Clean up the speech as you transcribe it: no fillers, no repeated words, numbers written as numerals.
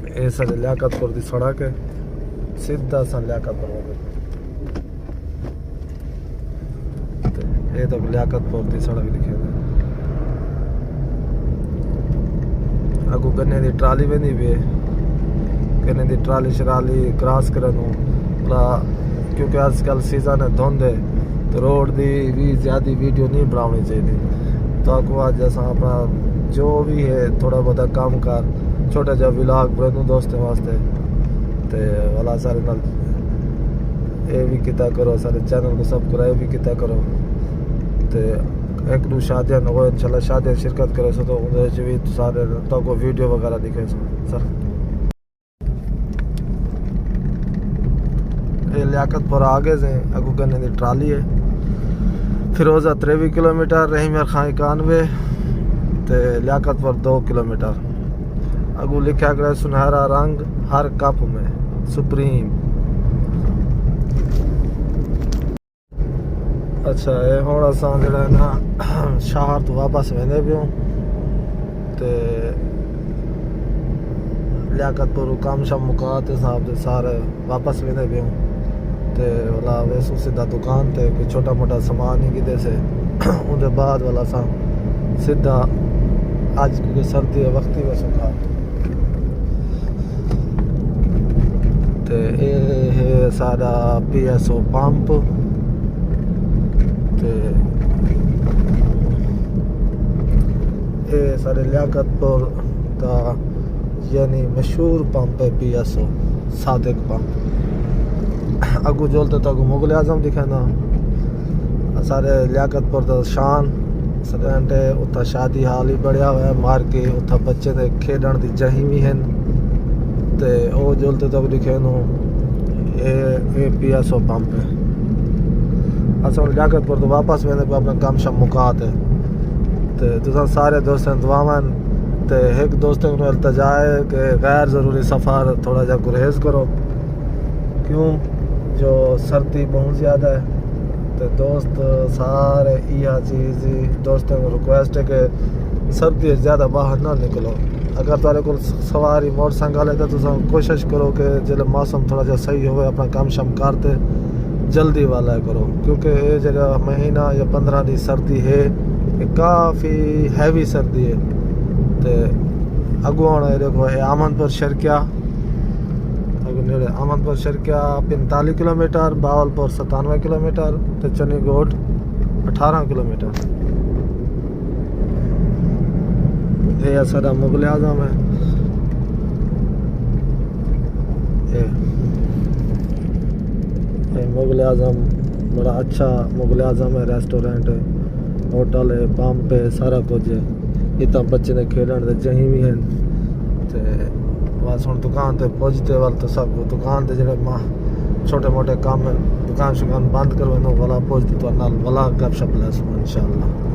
یہ سارے لیاقت پور دی سڑک ہے سیدھا سن لیاقت پور یہ تو لیاقت پور دی سڑک لکھے دے اگو گنے دی ٹرالی ویندی پئی گنے دی ٹرالی شرالی کراس کرنوں کیونکہ آج کل سیزن ہے دھند ہے تو روڈ دی بھی زیادہ ویڈیو نہیں بنانی چاہیے تو آگو آج ایسا اپنا جو بھی ہے تھوڑا بہت کام کر چھوٹا جا ولاگ بنوں دوستوں واسطے تے والا سارے نال اے بھی کیتا کرو سارے چینل کو سبسکرائب بھی کیتا کرو تے ایک دو شادیاں ہو انشاءاللہ شادیاں شرکت کرے سو تو اندر بھی سارے تو کو ویڈیو وغیرہ دکھے سو سر یہ لیاقت پور آگے سے اگو گنے دی ٹرالی ہے فیروزہ 23 کلومیٹر رحیم خان 91 تے لیاقت پور 2 کلومیٹر اگو لکھا گیا سنہرا رنگ ہر کپ میں سپریم اچھا یہ ہوں اساں جڑا ہے نا شہر تو واپس ویندے پیوں تے لیاقت پور کام شام مکا تے صاحب دے سارے واپس ویندے پیوں تے والا ویسو سیدھا دکان تے کوئی چھوٹا موٹا سامان ہی کدے سے اون دے بعد والا سا سیدھا اج کیونکہ سردی ہے وقتی ویسو کھا تے اے ہے سارا PSO پمپ تے اے سارے لیاقت پور دا یعنی مشہور پمپ ہے PSO صادق پمپ اگو جولتے تو اگو مغل اعظم دکھانا سارے لیاقت پور دا شان سٹینٹ ہے اتھا شادی حال ہی بڑھیا ہوا ہے مار کے اتھا بچے دے کھیڈن دی جہیں بھی ہیں تے او جولتے تو لکھے نو اے PSO پمپ ہے اصل لیاقت پور تو واپس ویندے پہ اپنا کام شام مکاتے تے تساں سارے دوستاں دعاواں تے ایک دوستوں کو التجا ہے کہ غیر ضروری سفر تھوڑا جا گریز کرو کیوں جو سردی بہت زیادہ ہے تے دوست سارے یہ چیز دوستوں کو ریکویسٹ ہے کہ سردی زیادہ باہر نہ نکلو اگر تارے کو سواری موٹر سائیکل ہے تو تساں کوشش کرو کہ جب موسم تھوڑا جا صحیح ہوئے اپنا کام شام کرتے جلدی والا کرو کیونکہ یہ جگہ مہینہ یا 15 دی سردی ہے یہ کافی ہیوی سردی ہے تے اگو ہونا ہے دیکھو یہ آمن پر شرکیہ اگو نیڑے آمن پر شرکیہ 45 کلومیٹر باول پور 97 کلومیٹر تے چنی گوٹ 18 کلومیٹر یہ سارا مغل اعظم ہے مغل اعظم بڑا اچھا مغل اعظم ہے ریسٹورینٹ ہے ہوٹل ہے پمپ ہے سارا کچھ ہے اتنا بچے نے کھیلن دے جہیں بھی ہیں تے بس ہوں دکان تے پہنچتے وال تو سب دکان تے جڑے چھوٹے موٹے کام ہیں دکان شکان بند کروے نو والا پہنچتے تو نال والا گپ شپ لے سو انشاءاللہ